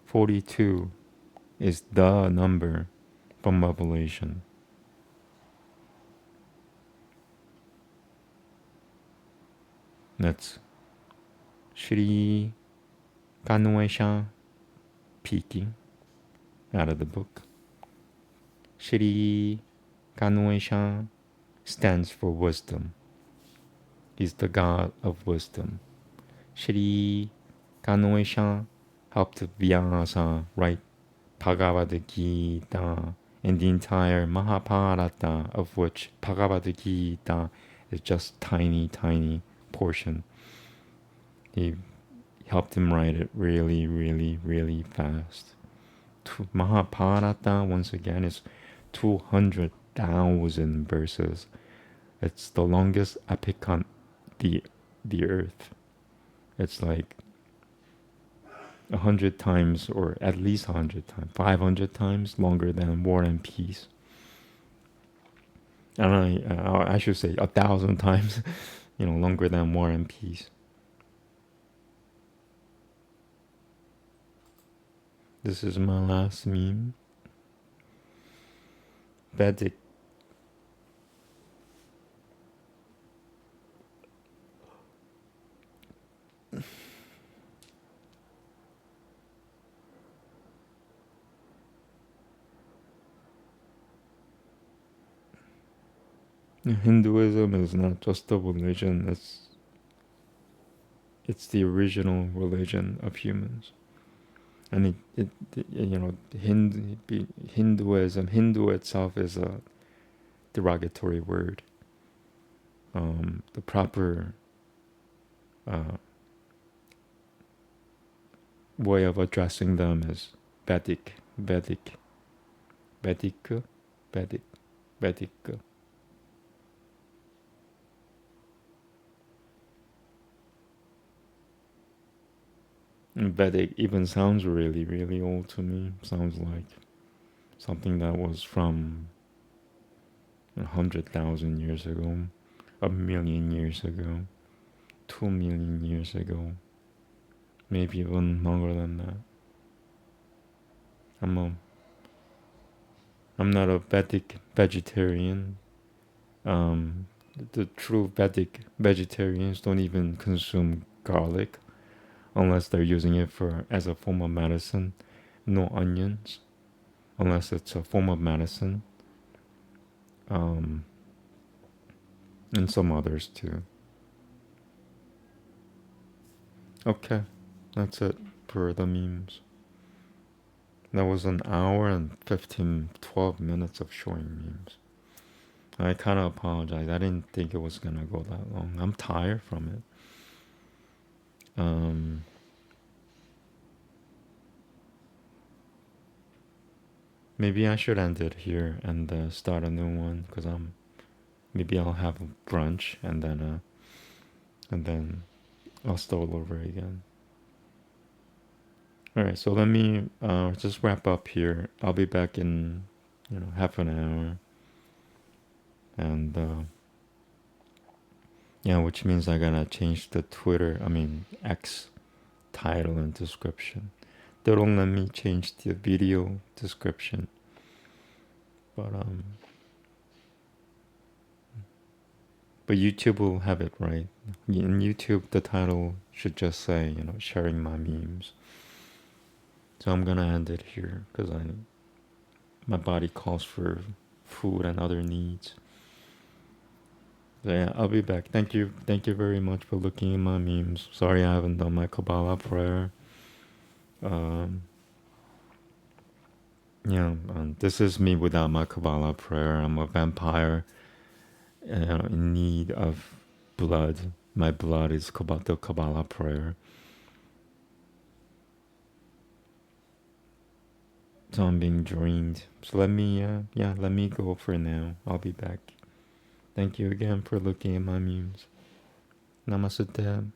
42 is the number from Revelation. That's Shri Ganesha speaking out of the book. Shri Ganesha stands for wisdom. He's the god of wisdom. Shri Ganesha helped Vyasa write Bhagavad Gita and the entire Mahabharata, of which Bhagavad Gita is just tiny, tiny portion. He helped him write it really, really, really fast. Mahabharata, once again, is 200,000 verses. It's the longest epic on the earth. It's like 100 times, or at least 100 times, 500 times longer than War and Peace. And I should say 1,000 times, longer than War and Peace. This is my last meme. Vedic. Hinduism is not just a religion, it's the original religion of humans. And Hinduism, Hindu itself is a derogatory word. The proper way of addressing them is Vedic. Vedic. And Vedic even sounds really, really old to me. Sounds like something that was from 100,000 years ago, 1,000,000 years ago, 2,000,000 years ago, maybe even longer than that. I'm not a Vedic vegetarian. The true Vedic vegetarians don't even consume garlic unless they're using it as a form of medicine. No onions unless it's a form of medicine. And some others too. Okay, that's it for the memes. That was an hour and 12 minutes of showing memes. I kind of apologize. I didn't think it was gonna go that long. I'm tired from it. Maybe I should end it here and start a new one, because maybe I'll have brunch and then I'll start over again. All right, so let me just wrap up here. I'll be back in half an hour, and which means I gotta change the X title and description. They don't let me change the video description, but YouTube will have it right. In YouTube, the title should just say sharing my memes. So I'm gonna end it here because my body calls for food and other needs. So yeah, I'll be back. Thank you very much for looking at my memes. Sorry I haven't done my Kabbalah prayer. This is me without my Kabbalah prayer. I'm a vampire in need of blood. My blood is the Kabbalah prayer. So I'm being drained. So let me go for now. I'll be back. Thank you again for looking at my memes. Namaste.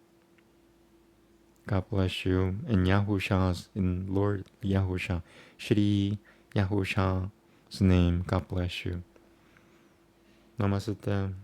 God bless you. In Lord Yahusha, Shri Yahusha's name, God bless you. Namaste.